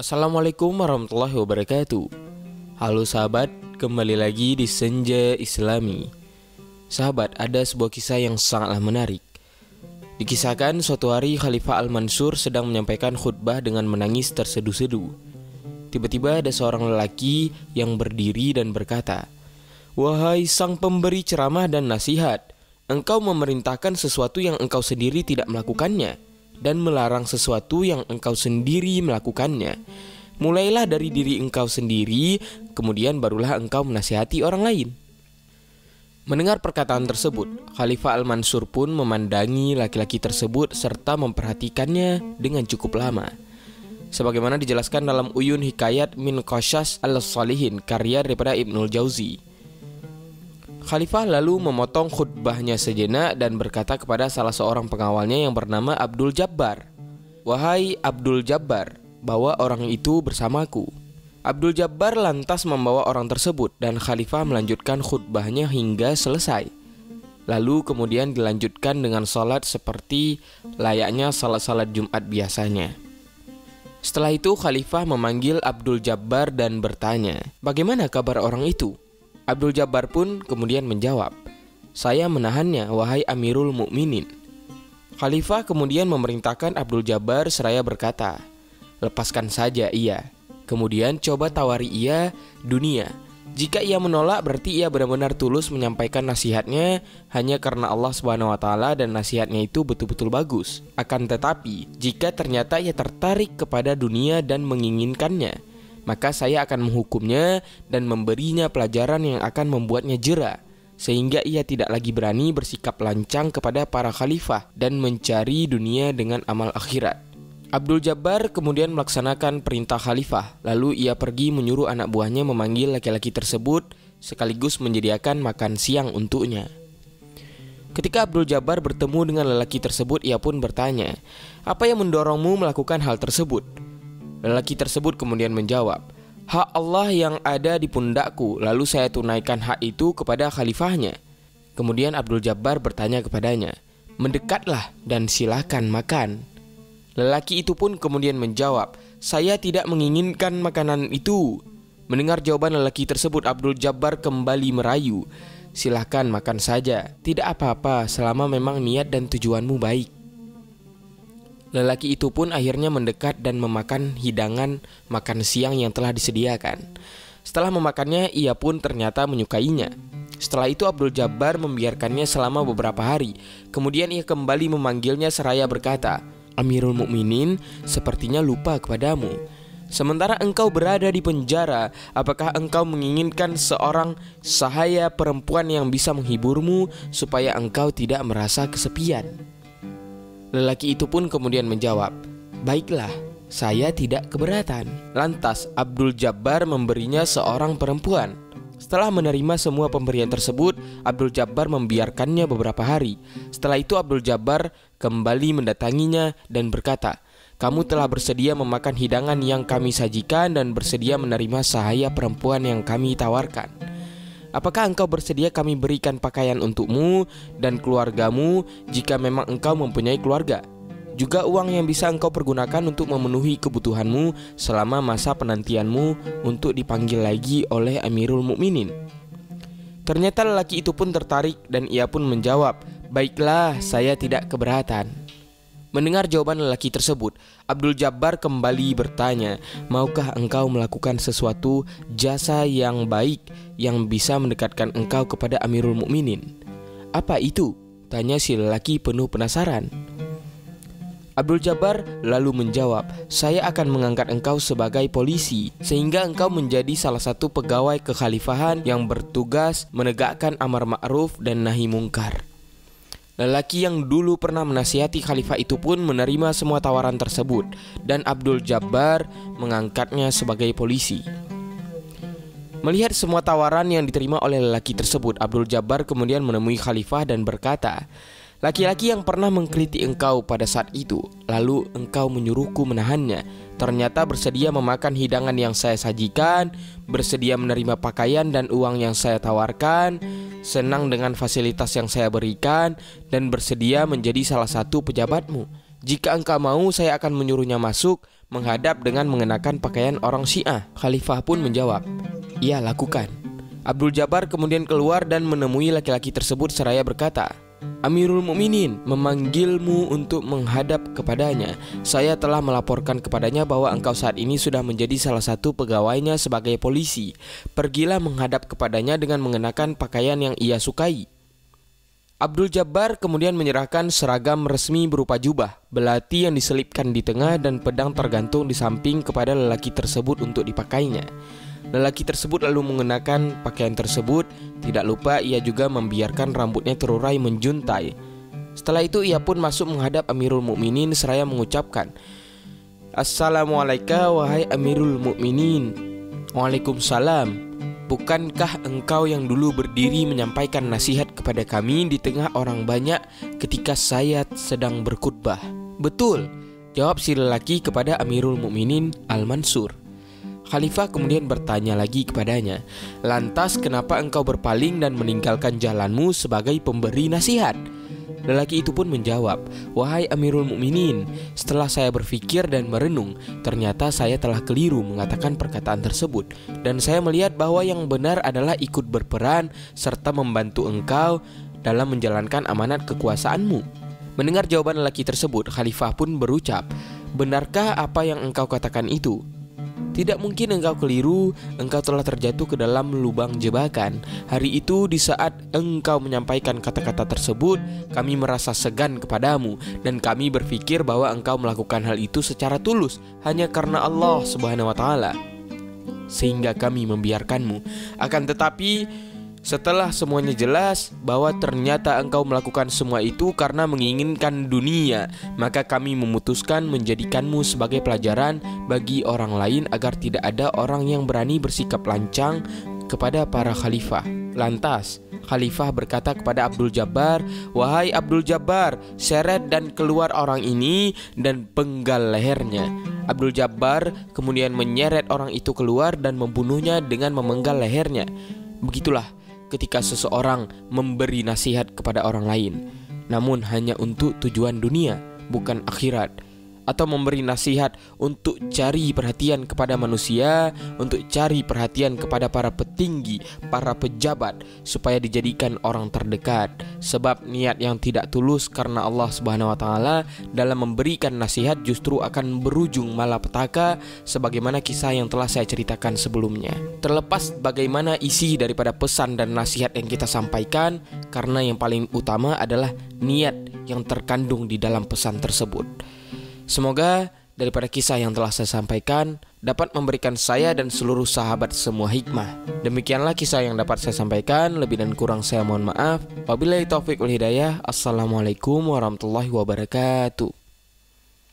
Assalamualaikum warahmatullahi wabarakatuh. Halo sahabat, kembali lagi di Senja Islami. Sahabat, ada sebuah kisah yang sangatlah menarik. Dikisahkan suatu hari Khalifah Al-Mansur sedang menyampaikan khutbah dengan menangis terseduh-seduh. Tiba-tiba ada seorang lelaki yang berdiri dan berkata, "Wahai sang pemberi ceramah dan nasihat, engkau memerintahkan sesuatu yang engkau sendiri tidak melakukannya, dan melarang sesuatu yang engkau sendiri melakukannya. Mulailah dari diri engkau sendiri, kemudian barulah engkau menasihati orang lain." Mendengar perkataan tersebut, Khalifah Al-Mansur pun memandangi laki-laki tersebut serta memperhatikannya dengan cukup lama. Sebagaimana dijelaskan dalam Uyun Hikayat min Qashas Al-Salihin, karya daripada Ibnul Jauzi. Khalifah lalu memotong khutbahnya sejenak dan berkata kepada salah seorang pengawalnya yang bernama Abdul Jabbar, "Wahai Abdul Jabbar, bawa orang itu bersamaku." Abdul Jabbar lantas membawa orang tersebut dan Khalifah melanjutkan khutbahnya hingga selesai. Lalu kemudian dilanjutkan dengan salat seperti layaknya salat-salat Jumat biasanya. Setelah itu Khalifah memanggil Abdul Jabbar dan bertanya, "Bagaimana kabar orang itu?" Abdul Jabbar pun kemudian menjawab, "Saya menahannya, wahai Amirul Mukminin." Khalifah kemudian memerintahkan Abdul Jabbar seraya berkata, "Lepaskan saja ia. Kemudian coba tawari ia dunia. Jika ia menolak, berarti ia benar-benar tulus menyampaikan nasihatnya hanya karena Allah Subhanahu wa taala dan nasihatnya itu betul-betul bagus. Akan tetapi, jika ternyata ia tertarik kepada dunia dan menginginkannya, maka saya akan menghukumnya dan memberinya pelajaran yang akan membuatnya jera, sehingga ia tidak lagi berani bersikap lancang kepada para khalifah dan mencari dunia dengan amal akhirat." Abdul Jabbar kemudian melaksanakan perintah khalifah. Lalu ia pergi menyuruh anak buahnya memanggil laki-laki tersebut sekaligus menyediakan makan siang untuknya. Ketika Abdul Jabbar bertemu dengan lelaki tersebut, ia pun bertanya, "Apa yang mendorongmu melakukan hal tersebut?" Lelaki tersebut kemudian menjawab, "Hak Allah yang ada di pundakku, lalu saya tunaikan hak itu kepada khalifahnya." Kemudian Abdul Jabbar bertanya kepadanya, "Mendekatlah dan silakan makan." Lelaki itu pun kemudian menjawab, "Saya tidak menginginkan makanan itu." Mendengar jawaban lelaki tersebut, Abdul Jabbar kembali merayu, "Silakan makan saja, tidak apa-apa selama memang niat dan tujuanmu baik." Lelaki itu pun akhirnya mendekat dan memakan hidangan makan siang yang telah disediakan. Setelah memakannya, ia pun ternyata menyukainya. Setelah itu Abdul Jabbar membiarkannya selama beberapa hari. Kemudian ia kembali memanggilnya seraya berkata, "Amirul Mukminin sepertinya lupa kepadamu. Sementara engkau berada di penjara, apakah engkau menginginkan seorang sahaya perempuan yang bisa menghiburmu supaya engkau tidak merasa kesepian?" Lelaki itu pun kemudian menjawab, "Baiklah, saya tidak keberatan." Lantas Abdul Jabbar memberinya seorang perempuan. Setelah menerima semua pemberian tersebut, Abdul Jabbar membiarkannya beberapa hari. Setelah itu Abdul Jabbar kembali mendatanginya dan berkata, "Kamu telah bersedia memakan hidangan yang kami sajikan dan bersedia menerima sahaya perempuan yang kami tawarkan. Apakah engkau bersedia kami berikan pakaian untukmu dan keluargamu jika memang engkau mempunyai keluarga? Juga uang yang bisa engkau pergunakan untuk memenuhi kebutuhanmu selama masa penantianmu untuk dipanggil lagi oleh Amirul Mukminin." Ternyata lelaki itu pun tertarik dan ia pun menjawab, "Baiklah, saya tidak keberatan." Mendengar jawaban lelaki tersebut, Abdul Jabbar kembali bertanya, "Maukah engkau melakukan sesuatu jasa yang baik yang bisa mendekatkan engkau kepada Amirul Mukminin?" "Apa itu?" tanya si lelaki penuh penasaran. Abdul Jabbar lalu menjawab, "Saya akan mengangkat engkau sebagai polisi sehingga engkau menjadi salah satu pegawai kekhalifahan yang bertugas menegakkan amar ma'ruf dan nahi mungkar." Lelaki yang dulu pernah menasihati khalifah itu pun menerima semua tawaran tersebut dan Abdul Jabbar mengangkatnya sebagai polisi. Melihat semua tawaran yang diterima oleh lelaki tersebut, Abdul Jabbar kemudian menemui khalifah dan berkata, "Laki-laki yang pernah mengkritik engkau pada saat itu, lalu engkau menyuruhku menahannya, ternyata bersedia memakan hidangan yang saya sajikan, bersedia menerima pakaian dan uang yang saya tawarkan, senang dengan fasilitas yang saya berikan, dan bersedia menjadi salah satu pejabatmu. Jika engkau mau, saya akan menyuruhnya masuk menghadap dengan mengenakan pakaian orang Syiah. Khalifah pun menjawab, "Iya, lakukan." Abdul Jabbar kemudian keluar dan menemui laki-laki tersebut seraya berkata, "Amirul Mukminin memanggilmu untuk menghadap kepadanya. Saya telah melaporkan kepadanya bahwa engkau saat ini sudah menjadi salah satu pegawainya sebagai polisi. Pergilah menghadap kepadanya dengan mengenakan pakaian yang ia sukai." Abdul Jabbar kemudian menyerahkan seragam resmi berupa jubah, belati yang diselipkan di tengah dan pedang tergantung di samping kepada lelaki tersebut untuk dipakainya. Lelaki tersebut lalu mengenakan pakaian tersebut. Tidak lupa ia juga membiarkan rambutnya terurai menjuntai. Setelah itu ia pun masuk menghadap Amirul Mukminin seraya mengucapkan, "Assalamualaikum wahai Amirul Mukminin." "Waalaikumsalam. Bukankah engkau yang dulu berdiri menyampaikan nasihat kepada kami di tengah orang banyak ketika saya sedang berkhutbah?" "Betul," jawab si lelaki kepada Amirul Mukminin Al-Mansur. Khalifah kemudian bertanya lagi kepadanya, "Lantas kenapa engkau berpaling dan meninggalkan jalanmu sebagai pemberi nasihat?" Lelaki itu pun menjawab, "Wahai Amirul Mukminin, setelah saya berpikir dan merenung, ternyata saya telah keliru mengatakan perkataan tersebut, dan saya melihat bahwa yang benar adalah ikut berperan serta membantu engkau dalam menjalankan amanat kekuasaanmu." Mendengar jawaban lelaki tersebut, Khalifah pun berucap, "Benarkah apa yang engkau katakan itu? Tidak mungkin engkau keliru, engkau telah terjatuh ke dalam lubang jebakan. Hari itu di saat engkau menyampaikan kata-kata tersebut, kami merasa segan kepadamu dan kami berpikir bahwa engkau melakukan hal itu secara tulus hanya karena Allah Subhanahu wa Ta'ala, sehingga kami membiarkanmu. Akan tetapi setelah semuanya jelas bahwa ternyata engkau melakukan semua itu karena menginginkan dunia, maka kami memutuskan menjadikanmu sebagai pelajaran bagi orang lain agar tidak ada orang yang berani bersikap lancang kepada para khalifah." Lantas Khalifah berkata kepada Abdul Jabbar, "Wahai Abdul Jabbar, seret dan keluar orang ini dan penggal lehernya." Abdul Jabbar kemudian menyeret orang itu keluar dan membunuhnya dengan memenggal lehernya. Begitulah ketika seseorang memberi nasihat kepada orang lain, namun hanya untuk tujuan dunia, bukan akhirat, atau memberi nasihat untuk cari perhatian kepada manusia, untuk cari perhatian kepada para petinggi, para pejabat, supaya dijadikan orang terdekat. Sebab niat yang tidak tulus karena Allah Subhanahu wa Ta'ala dalam memberikan nasihat justru akan berujung malapetaka, sebagaimana kisah yang telah saya ceritakan sebelumnya. Terlepas bagaimana isi daripada pesan dan nasihat yang kita sampaikan, karena yang paling utama adalah niat yang terkandung di dalam pesan tersebut. Semoga daripada kisah yang telah saya sampaikan dapat memberikan saya dan seluruh sahabat semua hikmah. Demikianlah kisah yang dapat saya sampaikan. Lebih dan kurang saya mohon maaf. Wabillahi taufiq wal hidayah. Assalamualaikum warahmatullahi wabarakatuh.